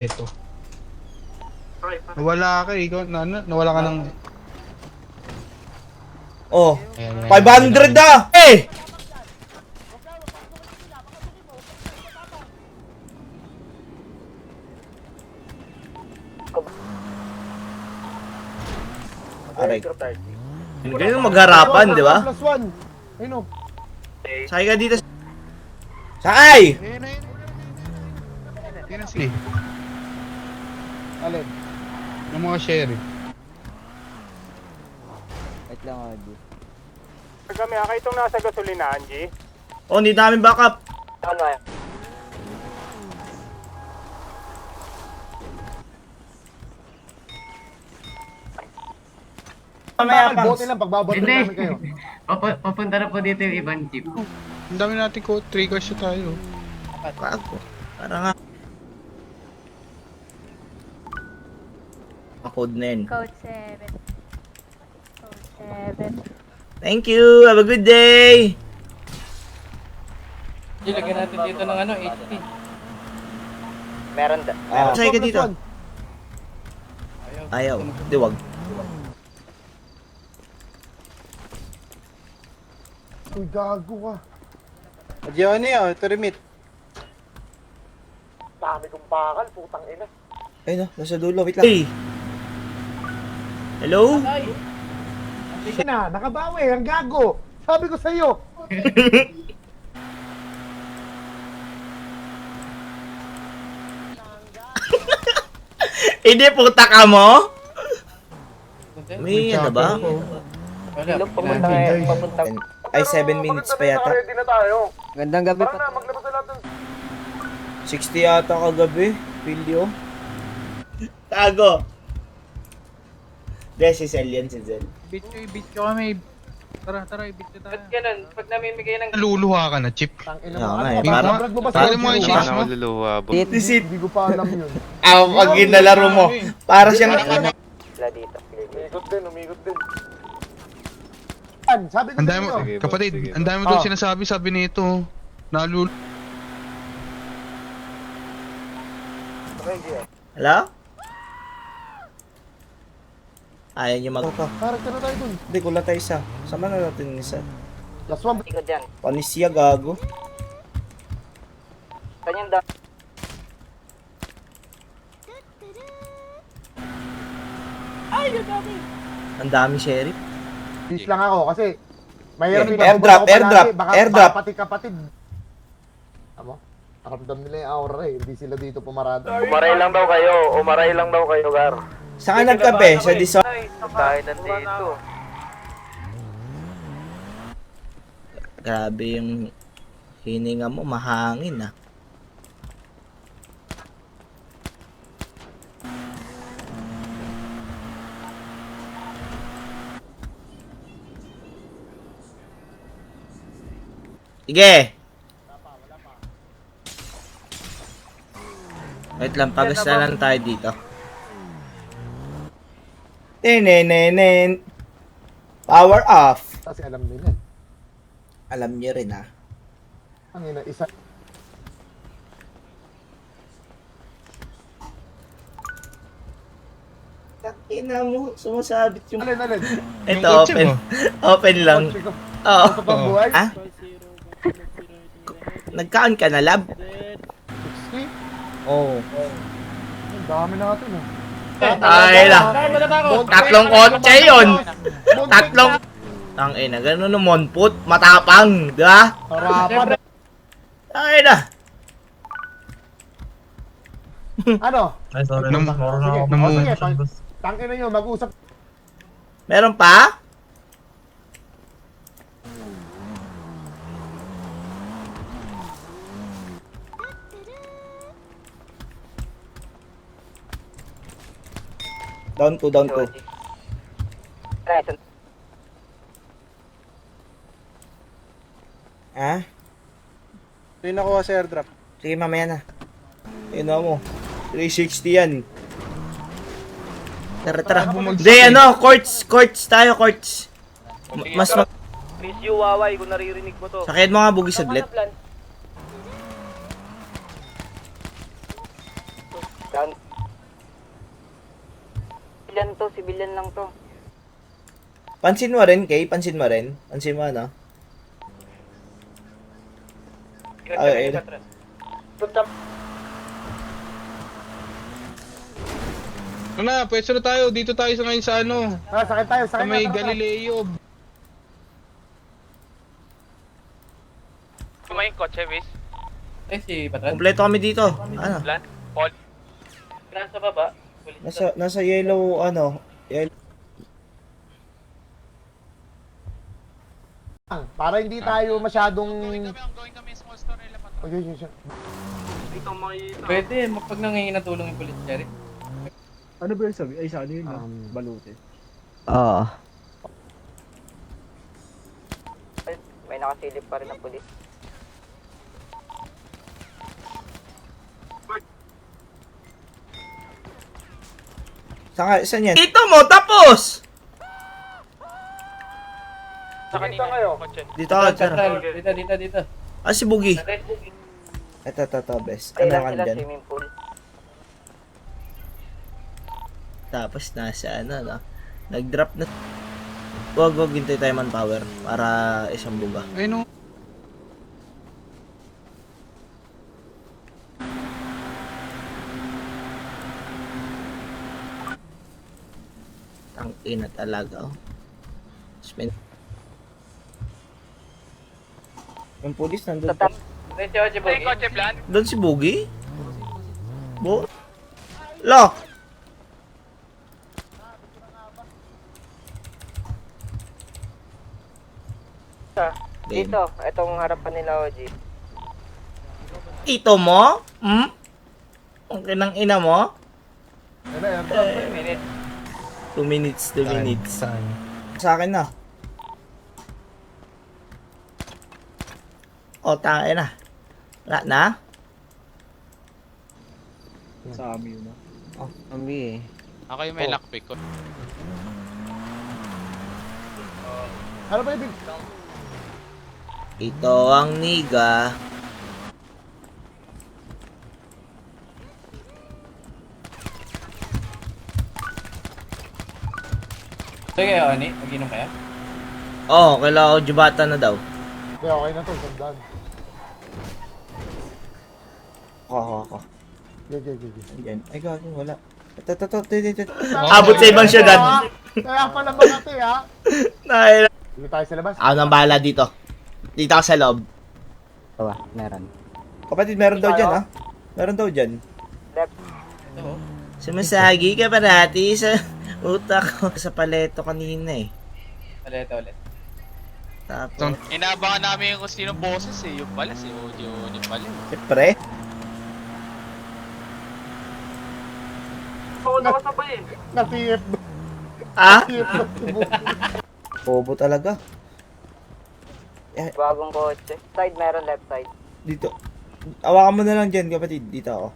Ito. Nawala ka ikaw, nawala ka ng... Oh, Ayan, 500 na! Eh! Aray. Ganyan magharapan, di ba? Plus one. Ayun o. Sakay ka dito. Sakay! Ayan, ayan. Tingnan sige. Alin? Yung mga sheriff. Wait lang, Adi. Kami, itong nasa gasolinahan, G. Oh, hindi namin backup. Ano yan? Mamaya pa. Bote lang, pagbabato namin kayo. Papunta na po dito yung ibang jeep. Ang dami natin ko, 3 cars na tayo. Bago. Para nga. Code na yun. Code 7. Code 7. Thank you. Have a good day. Lagyan natin dito ng ano, HP. Meron da. Sakay ka dito. Ayaw. Di wag. Uy, gago ka. Diyan niya, ito remit. Dami kong bakal, putang ina. Ayun na, nasa dulo. Wait lang. Hey. Hello? Sige na, nakabawi, ang gago. Sabi ko sa'yo. Hindi, puta ka mo? May ano ba? Wala. Pumunta ngayon, papunta. Ay, 7 minutes pa yata. Ready na tayo. Gandang gabi Tara pa. na, maglabas na natin. 60 yata kagabi. Pilyo. Tago. Hindi, si Zel yan, si Zel. Beat ko kami. Tara, ibit ko tayo. Ba't ganun? Pag namimigay ng... Naluluha ka na, Chip. Tangina Oo mo. nga Ano eh, ba? parang- Brad mo ba parang sa mga Giro? shades mo. Hindi ko pa alam yun. Pag ginalaro mo, para siyang... Sila dito. Umikot din. Sabi ko Ang dami mo, sa'yo. kapatid, ang dami mo daw sinasabi, sabi nito. Naluluha. Hello? Ayaw niyo mag... Character na tayo dun. Hindi, kulang tayo isa. Sama na natin yung isa. Last one. Ikot yan. Panisya, gago. Kanyang da. Ang dami, sheriff. Peace lang ako kasi mahirap Okay. pinapabot Airdrop, ako palagi. airdrop, Baka airdrop. pati kapatid. Ano? Naramdam nila yung aura eh. Hindi sila dito pumarada. Umaray lang daw kayo, Gar. Saan ka nagkape? Sa Dison? Tayo nandito. Grabe yung hininga mo, mahangin ah. Sige! Wait lang, pagas na lang tayo dito. Tinenenen. Power off. Kasi alam nila. Alam niyo rin ah. Ang ina, isa. Ina mo, sumasabit yung... Alin. Ito, Yung kotse open. mo. Open lang. Check up. Oo. Sa pambuhay. Ah? Nagkaan ka na, lab? 60? Oo. Ang dami natin ah. Ay lang. Tatlong kotse yun. Tatlong... Ang ina, ganun naman put. Matapang, di ba? Harapan. Ay na. Ano? Sige, Namu... tangin na nyo, mag-usap. Meron pa? Down 2, down 2. Right. Ah? Ito yung nakuha sa airdrop. Sige, mamaya na. Ayun na mo. 360 yan. Tara. Hindi, ano, courts tayo, courts. Mas mag... Miss you, Waway, kung naririnig mo to. Sakyan mo nga, bugi saglit. Down. Civilian lang to. Pansin mo rin, Kay? Pansin mo rin? Pansin mo, ano? Ay, Ano na, pwesto na tayo. Dito tayo sa ngayon sa ano. Sakit tayo, Sa may Galileo. Kumain kotse, Wiz. Eh, si Patran. kompleto kami dito. Ano? Plan? Paul? Nasa baba. Nasa yellow, ano? Yellow. Para hindi tayo masyadong... Going kami small store nila pa to. Okay, yun siya. Pwede, pag nangingi ng tulong yung police, Jerry. Ano ba yung sabi? Ay, sa ano yun? Balute. Oo. May nakasilip pa rin ng pulis. Saan yan? Dito mo, tapos! Sa kanina kayo. Kotse. Dito ako, tara. Patran, dito. Ah, si Bugi. Ito, best. Ano Kailan ka sila dyan? swimming pool? Tapos nasa ano, no? Nag-drop na. Wag, hintay tayo manpower para isang buga. Ayun o. Ang ina talaga, oh. Spend. Yung police nandun. Sa top. May kotse plan? Doon si Bugi? Lock! Dito, itong harapan nila, OG. Ito mo? Hmm? Ang kinang ina mo? Ano, airdrop. 2 minutes. Sa akin na. O, tayo na. Wala na? Sa amin yun. Ako yung may lockpick ko. Ano ba ibig? Ito ang niga. Sige, Oni, mag-inom kaya? Oh, kailangan ko jubata na daw. Okay, okay na to, sandaan. Ako. Okay. Yan. Ay, gagawin, wala. Ito. Abot sa ibang syudad. Kaya pala ba natin, ha? Naila. Dito tayo sa labas. Ako nang bahala dito. Dito ako sa loob. Meron. Kapatid, meron daw dyan, ha? Meron daw dyan. Left. Oo. Sumasagi ka parati sa utak ko. Sa paleto kanina eh. Ulit. Tapos, Inaabangan namin kung sino boses eh. Yung pala, si Audio ni pala. siyempre. Nasiyip. Ah? Nasiyip na subo. Bobo talaga. Bagong kotse. Side meron, left side. Dito. Awakan mo na lang dyan, kapatid. Dito ako.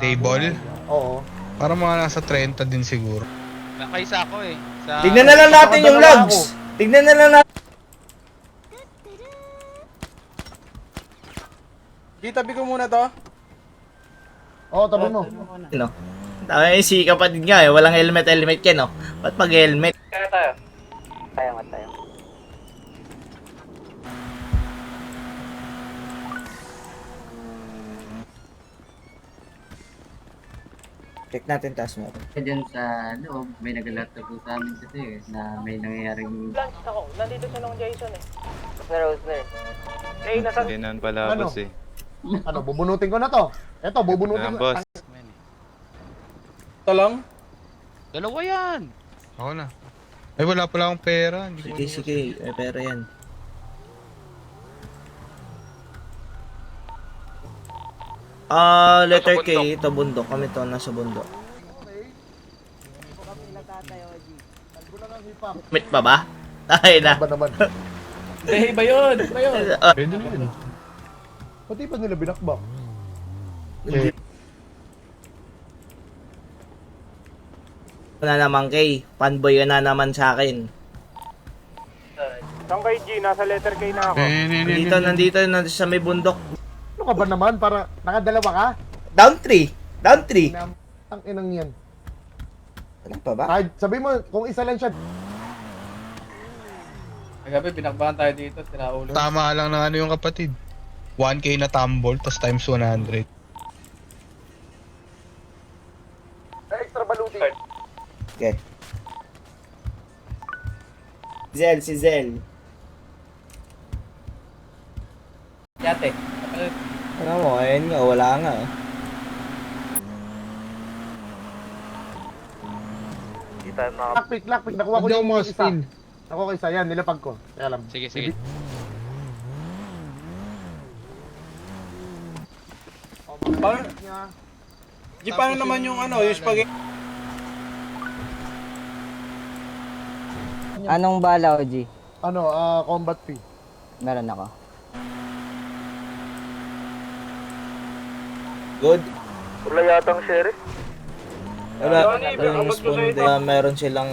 Table. Oo. Para mga nasa 30 din siguro. Nakaisa ako eh. Sa... Tignan na lang natin yung logs. Tignan na lang natin. Tabi ko muna to. Oo, tabi mo. No? Tama yung si kapatid nga eh. Walang helmet yan, no? Ba't pag-helmet? Kaya tayo. Tayo. Check natin taas mo. Diyan sa loob, may nagalat na po sa amin kasi na may nangyayaring... Nandito siya ng Jason eh. Osner. Eh, nasa... Ganun pala Ano? boss eh. Ano, bubunutin ko na to. Eto, bubunutin ko. Boss. Talong? Dalawa yan. Ako na. Ay, wala pala akong pera. Hindi ko Sige. May pera yan. Letter K. Ito bundok. Kami to nasa bundok. Nagbulang ang hip-hop. Meet pa ba? Ay na. Ba naman? Iba yun! Pwede na yun. Pati ba nila binakbak? Na naman kay. Fanboy ka na naman sa akin. Saan kay G? Nasa letter K na ako. Nandito sa may bundok. Ano ka ba naman? Para nakadalawa ka? Down 3. Ang inang yan. Ano pa ba? Kahit sabi mo, kung isa lang siya, Kagabi, binakbahan tayo dito. Sinaulo. Tama lang na ano yung kapatid. 1K na tumble, tas times 100. extra baluti. Okay. Si Zel. Yate. Ano mo, ayun nga, wala nga. Lockpick. Nakuha ko yung isa. Nakuha ko isa. Yan, nilapag ko. Kaya lang. Sige, sige. G, paano naman yung ano, yung spaghetti? Anong bala, OG? Ano, combat fee. Meron ako. Good. Wala yatang sheriff. Wala. Responde. Meron silang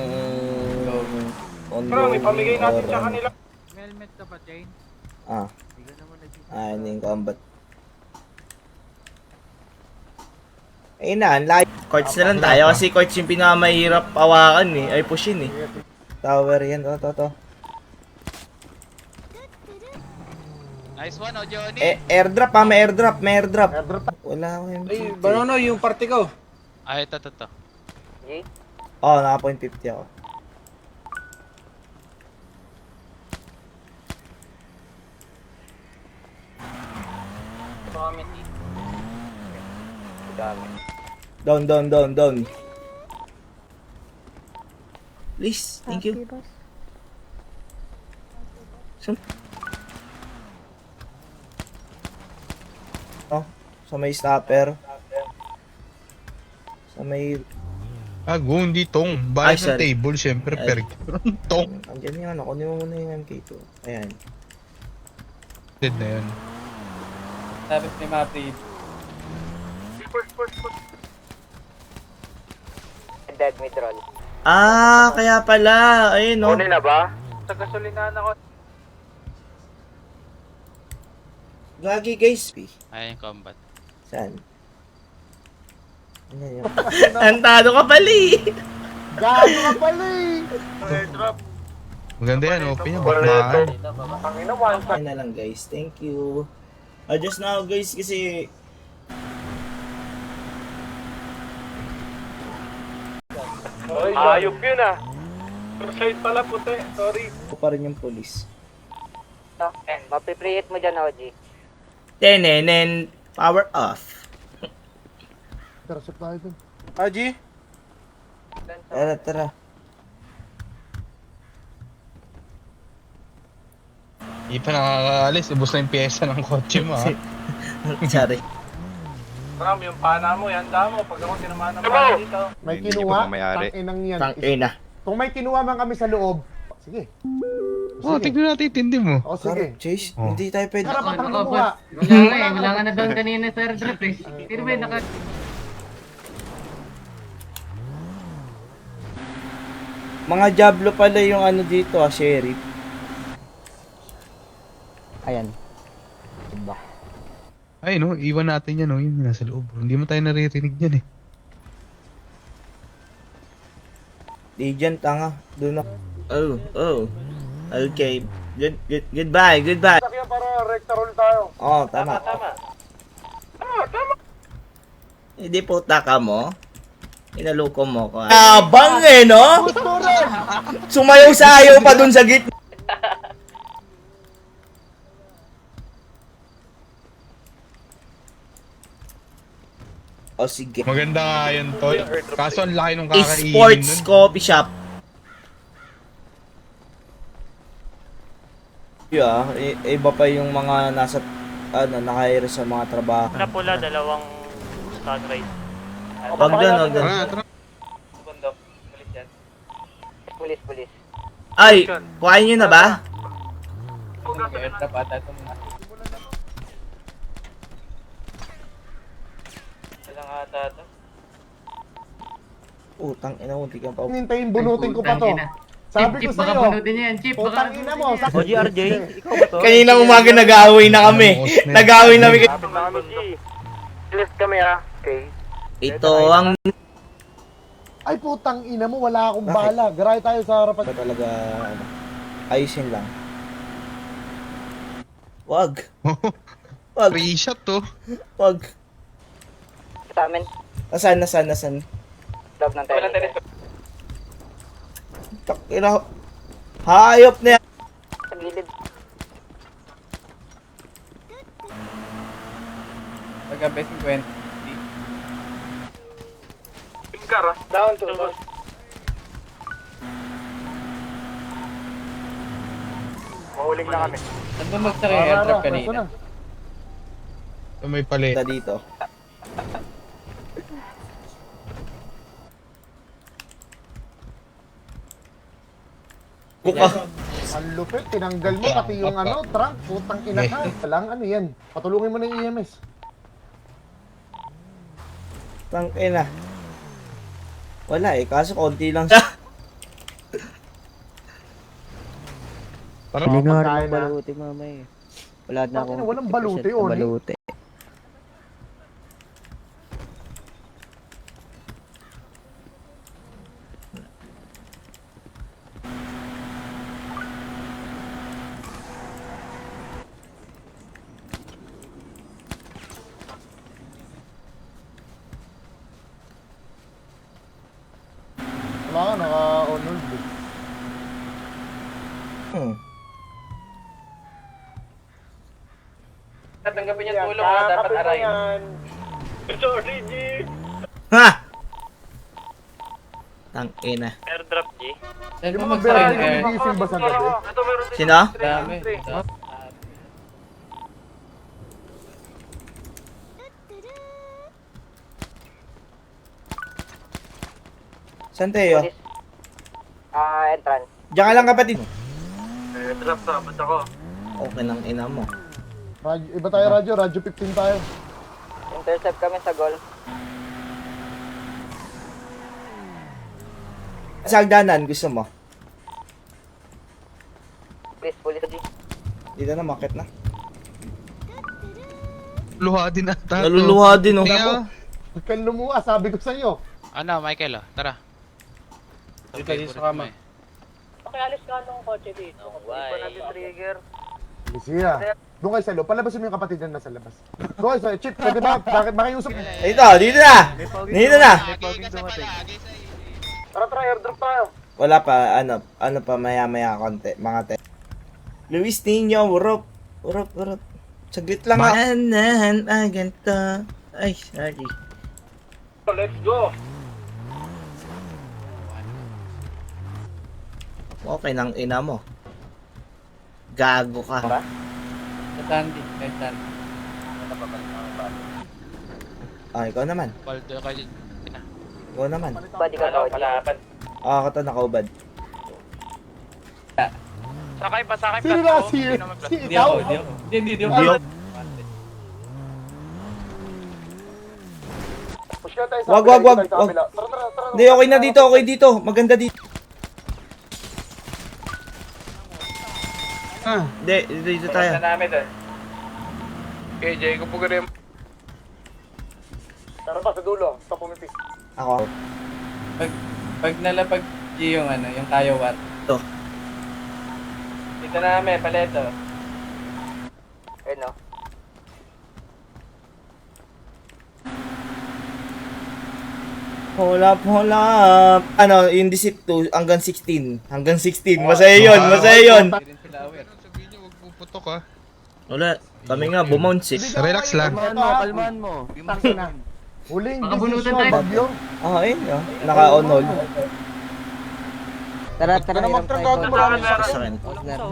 Bro, ipamigay natin sa kanila. Helmet ka ba, Jane? Ayun yung combat. Ayun na, live. Courts na lang tayo kasi courts yung pinakamahirap awakan eh. Ay, pushin eh. Tower yan, to. Nice one, oh, Johnny. Airdrop ha, may airdrop. Airdrop. Wala ko yung Ay, Banono, yung party ko. Ay, ito. Oh, naka point 50 ako. Down. Please, thank you. Oh, sa may stopper. Sa may... Hindi tong. Ay, Bayad ng sorry. table, syempre, per tong. Andiyan yung ano, kunin mo muna yung MK2. Ayan. Dead na yun. Sabi ni Mati. Dead mid-roll. Kaya pala. Ayun, no? na ba? Sa gasolinahan ako. Gagi, guys. Ay, yung combat. Saan? Ano yun? Antado ka pala eh. Gago ka pala eh. Maganda yan, open niya, bakmaan. Ayun na lang, guys. Thank you. Just now, guys, kasi... Ayop yun ah. Side pala puti, sorry. Ako pa rin yung police. Mapiprihit mo dyan, OG. Tenenen, power off. Intercept tayo dun. Haji? Tara. Hindi pa nakakaalis, ubos na yung pyesa ng kotse mo, ha? Sorry. Ram, yung pana mo, yan mo. Pag ako tinamaan ng pana dito. May kinuha, tang-inang yan. Tangina. Kung may kinuha man kami sa loob, sige. Tignan natin, tindi mo. O sige. Chase, Oh. hindi tayo pwede. Karapat ang kumuha. Wala nga na doon kanina sa airdrop eh. Pero may naka... Mga Diablo pala yung ano dito, sheriff. Ayan. Ay, no, iwan natin yan, no, yung nasa loob. Hindi mo tayo naririnig yan, eh. Agent, tanga. Doon ako. Oh. Okay. Goodbye. Sakyan para recta roll tayo. Oh, tama. Hindi puta ka mo. Inaloko mo ko. Abang eh, no? Sumayaw sa ayaw pa dun sa gitna. O sige. Maganda nga yun, tol. Kaso ang laki nung kakainin Esports nun. coffee shop. Yeah, iba pa yung mga nasa naka-hire sa mga trabaho. Na pula, dalawang sunrise. Wag doon. Tara. Bundok, ulit yan. Pulis. Ay, kuhain nyo na ba? Airdrop ata itong mga. Walang ata ito. Utang ina, munti kang pa. Hintayin, bunutin ko pa to. Sabi ko baka sa'yo, bunutin niya yan, Chip. putang ina mo. OGRJ, ikaw ba to? Kanina umaga nag-aaway na kami. Nag-aaway na kami. Lapit na kami, G. List kami ah. Okay. Ito ang... Ay putang ina mo, wala akong bala. Garay tayo sa harapan. Talaga, ano, ayusin lang. Wag. Wag. Free shot to. Wag. Sa amin. Nasaan? Love ng tennis. Takira. Hayop na yan. Sa gilid. Pagka-best 20. Car ah. Down to. Mahuling na kami. Saan ba mag-try airdrop kanina? May pali. Dito. Buka. Ang lupit, tinanggal mo pati yung ano, trunk, putang ina ka. Walang ano yan. Patulungin mo ng EMS. Tangina. Wala eh, kaso konti lang siya. Parang Hindi nga rin baluti mamay. Wala na akong walang baluti, oh. baluti. Wala ka, naka-on-hold. Tatanggapin yung tulong na dapat arayin. Sorry, G. Ha! Tangina. Airdrop, G. Saan Yung ba mga mag-try berardi air? gumigising ba sa gabi? Ito meron din. Sino? Dami. Saan tayo? Entrance. Diyan ka lang kapatid. Drop sa abot ako. Okay lang ina mo. Iba tayo radyo 15 tayo. Intercept kami sa goal. Sa hagdanan, gusto mo? Please, police, G. Dito na, market na. luha din ata. Naluluha din oh. Kaya, Huwag kang lumuha, sabi ko sa'yo. Ano, Michael, oh, tara. Dito, dito sa kama. Pakialis ka nung kotse dito. Hindi pa natin trigger. Siya. Doon kayo sa loob. Palabasin mo yung kapatid na nasa labas. Doon kayo sa Chip, pwede ba? Bakit makiusap? Dito na! Dito na! Tara, airdrop tayo. Wala pa, ano pa maya-maya konti, mga te. Luis Nino, urop. Saglit lang ah. Anahan, ganito. Ay, sorry. Let's go. Okay nang ina mo. Gago ka. Sa Tandy. Kahit Tandy. Ikaw naman. Baldo ka dyan. Ikaw naman. Body ka to, G. Kata nakaubad. Sakay pa, sakay pa. Sino na si Hindi ikaw? ako. Hindi ako. Hindi. Push ka tayo sa Wag. kabila, tayo sa kabila. Tara. Hindi, okay na dito, okay dito. Maganda dito. Hindi, dito tayo. namin doon. Okay, Jay, kung rin. Tara pa sa dulo, sa pumipis. Ako. Pag nalapag G yung ano, yung tayo what. Ito. Dito namin, paleto. Ayun, no? Hold up. Ano, yung disip 2 hanggang 16. Masaya yun. Hindi rin sila aware. sabihin niyo, huwag puputok ah. Wala. Kami nga, bumounce eh. Relax lang. Kalmahan mo. Tangin na. Huling Makabunutan decision, tayo. Bagyo. Ayun yun. Naka-on hold. Tara, hirap tayo. Sa akin.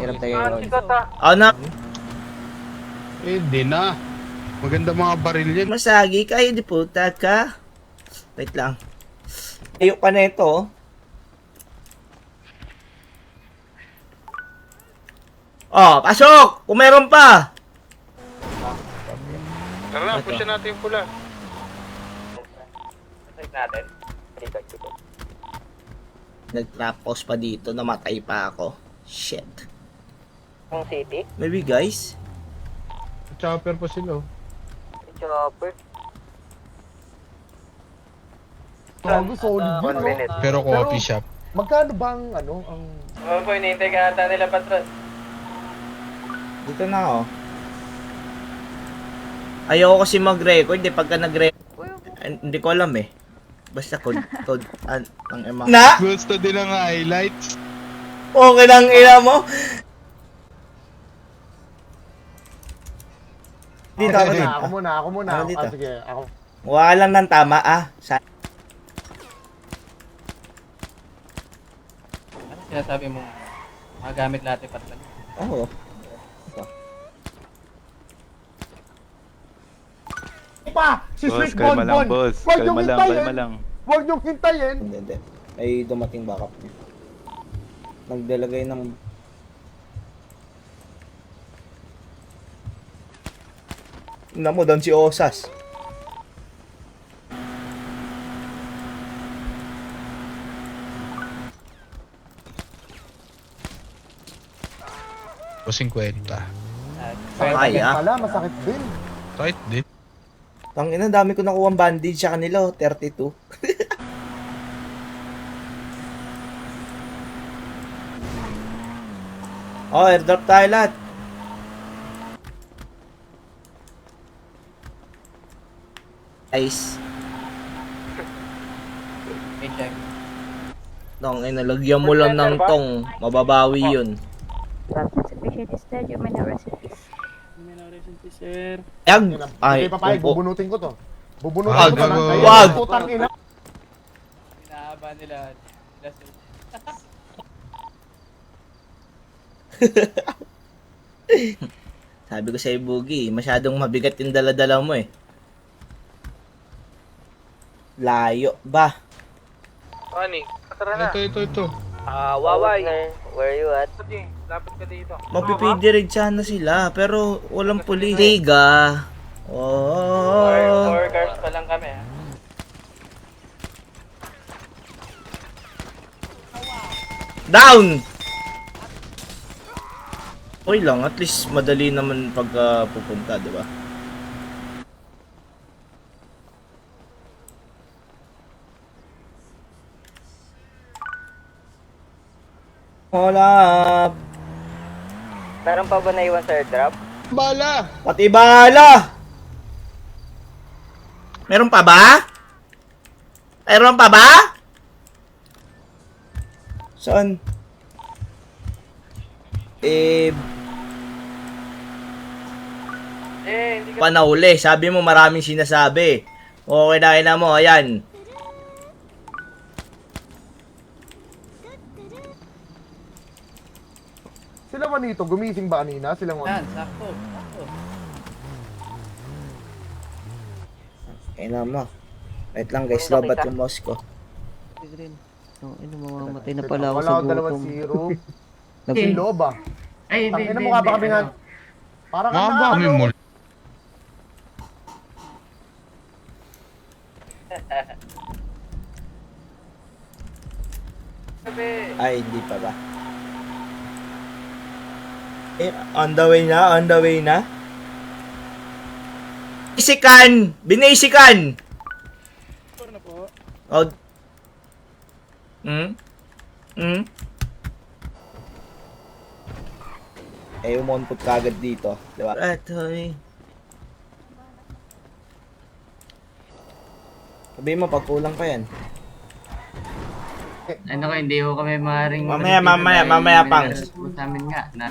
Hirap tayo. Na. Hindi na. Maganda mga baril yan. Masagi kayo, di puta ka. Wait lang. Ayok ka na ito. Pasok! Kung meron pa! Tara na, push natin yung pula. Dito. Nag-trap house pa dito, namatay pa ako. Shit. Ang city? Maybe guys. Chopper pa sila. Chopper. Gago, solid yun, 1 no? minute. Pero coffee shop. Magkano ba ang, ano, ang... Oo po, hinihintay ka ata nila, patron. Dito na ako. Ayoko kasi mag-record eh. Pagka nag-record, hindi ko alam eh. Basta code ang ema. Na? Gusto din ng highlights. Okay lang ina mo. Dito ako Okay. dito. Ako muna. Ako dito. Sige, ako. Wala lang ng tama Ano sinasabi mo? Magamit lahat yung patron. Oo. Pa! Si Sweet Bonbon! Huwag niyong hintayin! Huwag niyong hintayin! Hindi. Ay dumating backup niya. Nagdelagay ng... Tingnan mo, doon si Osas. O 50. Kaya. Pala, masakit din. Kahit din. Tangina, dami ko nakuha bandage sa kanila, 32. Oh, airdrop tayo lahat. Ice. Okay, check. Tangina, lagyan mo lang ng tong. Mababawi yun. Sufficient is dead, you may now recipes. Yag! Ay, Ay, papayag, opo. bubunutin ko to. Bubunutin Wag, ko to. wag, wag. Wag. Putang ina. Pinahaba nila. Sabi ko sa Ibugi, masyadong mabigat yung dala-dala mo eh. Layo ba? Ani, tara na. Ito. Waway. Where you at? Sige, lapit ka dito. Mapipidirect sana sila, pero walang pulis. Tiga. Oh. 4 cars pa lang kami, ha? Down! Okay lang, at least madali naman pagka pupunta, di ba? Hola! Meron pa ba naiwan sa airdrop? Bala! Pati bala! Meron pa ba? Meron pa ba? Saan? Hindi ka... Panauli. Sabi mo maraming sinasabi. Okay na mo. Ayan. Sila Juanito, gumising ba kanina? Sila Yan, Juanito. sakto. Ayun mo. Wait lang guys. Lobat yung mouse ko. Mamamatay na pala ako sa gutom. 2-0. Si Loba. Ay, Ang ina mo nga ba kami nga? Parang Mga kami mo. Ay, hindi pa ba? On the way na. Binisikan! Oh. Umonpot kagad dito, di ba? Sabihin mo, pag kulang pa yan. Ano ko, hindi ko kami maaaring... Mamaya, pang. Sa amin nga, na...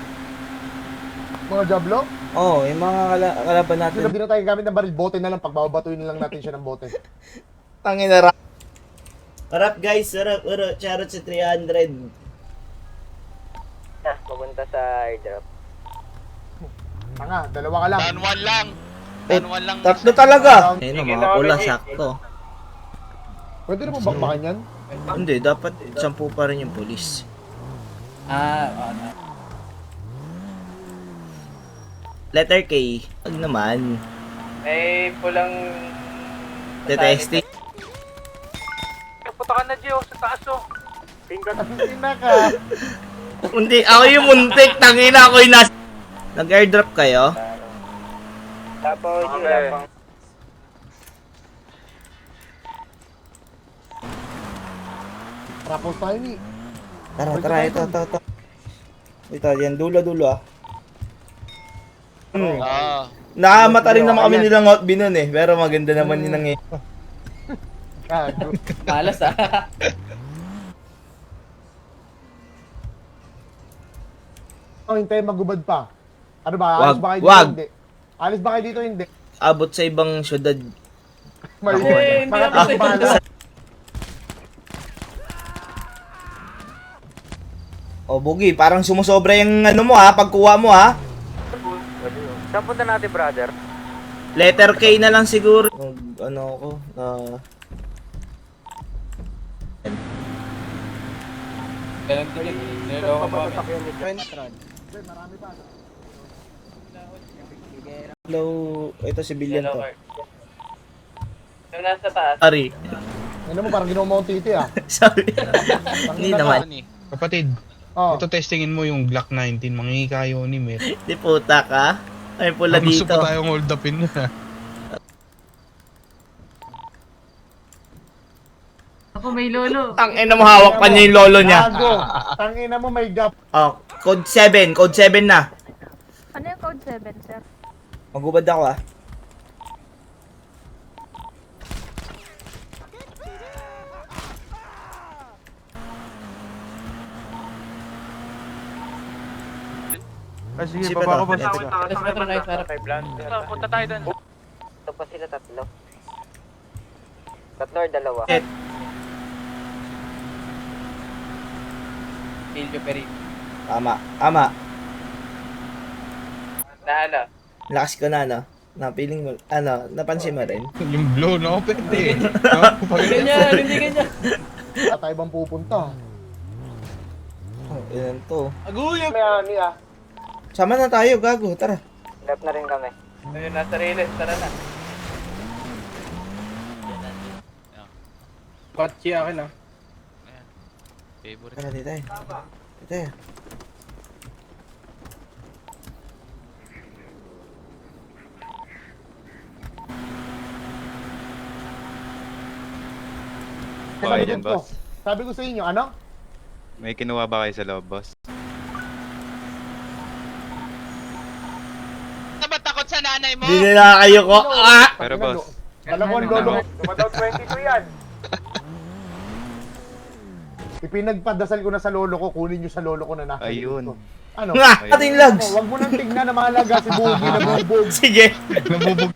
Mga Diablo? Oo, yung mga kalaban natin. Sila din na tayo gamit ng baril. Bote na lang. Pagbabatuin na lang natin siya ng bote. Tangin na rap. Harap guys, harap. Charot sa 300. Pupunta sa airdrop. Tanga, dalawa ka lang. Dan 1 lang. Eh, Dan 1 lang. Tatlo talaga. Ayun, mga pula, sakto. Pwede na mo bakbakan yan? Hindi, dapat 10 pa rin yung polis. Oo. Letter K. Wag naman. May pulang... Detesting. Punta ka na, Gio, sa taas, oh. Ina ka. Hindi, ako yung muntik. Tangina ako yung Nag-airdrop kayo? Rapos tayo ni. Tara, ito. Ito, yan, dulo ah. Ah. Nakamata rin naman kami nilang hotby nun eh. Pero maganda naman yun ang Gago. Malas ah. Oh, hintayin magubad pa. Ano ba? Wag, Alis ba kayo dito? wag. Hindi. Alis ba kayo dito? Hindi. abot sa ibang syudad. Mali. Hindi Bakit abot sa ako ibang bahala? O Bugi, parang sumusobra yung ano mo ha, pagkuha mo ha. Saan punta natin, brother? Letter K na lang siguro. Ano ako, Ganun din yun. Niloko pa kami. hello, ito si Billion to. Yung nasa taas. Ari. Ano mo, parang ginawa mo akong titi ah. Sabi. Hindi naman. Ano eh. Kapatid, Oh. ito testingin mo yung Glock 19, mangikayo ni Mer. Di puta ka. Ay pula Gusto dito. pa tayong hold upin na. Ako may lolo. Ang ina mo, hawak pa niya yung lolo niya. Gago. Tangina mo, may gap. Oh, code 7 na. Ano yung code 7, sir? Magubad ako ah. Sige, baba ko ba? Alas ka na sa harap. Punta tayo doon. Ito pa sila tatlo. Tatlo or dalawa? Kilyo peri. Ama. Nahala. Lakas ko na, no? Napiling mo, napansin mo rin? Yung blow, no? Pwede. Ganyan, hindi ganyan. At tayo bang pupunta? Oh, yan to. Aguyag! May ah. Sama na tayo, gago. Tara. Left na rin kami. Ayun, nasa riles. Tara na. Kotse akin ah. Favorite. Tara, di tayo. Di tayo. Okay, yan, boss. Sabi ko sa inyo, ano? May kinuha ba kayo sa loob, boss? Ano ba takot sa nanay mo? Hindi na kayo ko. Ah! Pero boss, Dalawang lolo. Dumadaw 22 yan. Ipinagpadasal ko na sa lolo ko, kunin nyo sa lolo ko na nasa Ayun. likod ko. Ano? Nga! Ating logs! Huwag mo nang tignan na mahalaga si Bugi na bubog. Sige. Nabubog.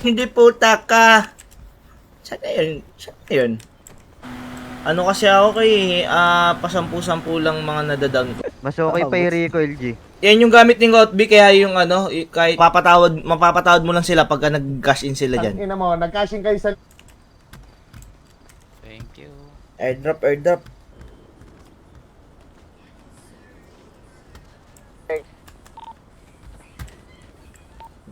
Hindi puta ka. Saan na yun? Ano kasi ako kay, pasampu-sampu lang mga nadadown ko. Mas okay pa yung recoil, G. Yan yung gamit ng Hotby, kaya yung ano, kahit mapapatawad mo lang sila pagka nag-cash in sila dyan. Ina mo, nag-cashing kayo sa... Thank you. Airdrop.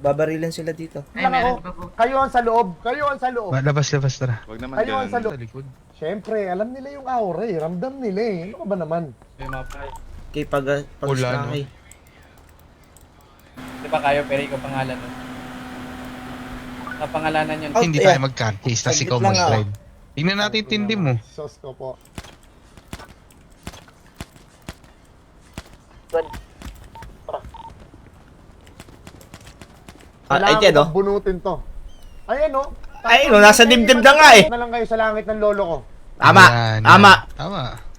Babarilan sila dito. Ay, Lang ako. meron pa po. Kayo ang sa loob. Kayo ang sa loob. Labas, tara. wag naman Kayo ang sa ganun. loob. Sa likod. Siyempre, alam nila yung aura eh. Ramdam nila eh. Ano ka ba naman? May mapa. Kay Wala, pag-strike. Di ba kayo peri ko pangalan nun? Kapangalanan yun. Oh, Hindi yeah. tayo mag-car-case, tas Saglit ikaw lang, mag-drive. Tingnan natin yung tindi mo. Sos ko po. Ay, Kailangan dyan, ko no? bunutin to. Ayan no? Ay, no, nasa dibdib na nga eh. Na lang kayo sa langit ng lolo ko. Tama. Yan. Tama.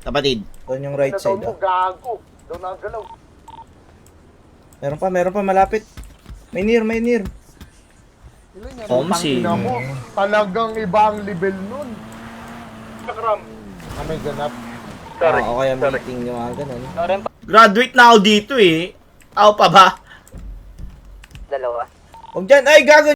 Kapatid. Doon yung right side. Ito mo, gago. Doon na galaw. Meron pa, malapit. May near. Homsi. Tangina mo, talagang iba ang level nun. May ganap. Oo, kaya meeting yung mga ganun. Graduate na ako dito eh. Ako pa ba? Dalawa. Huwag dyan. Ay, gago.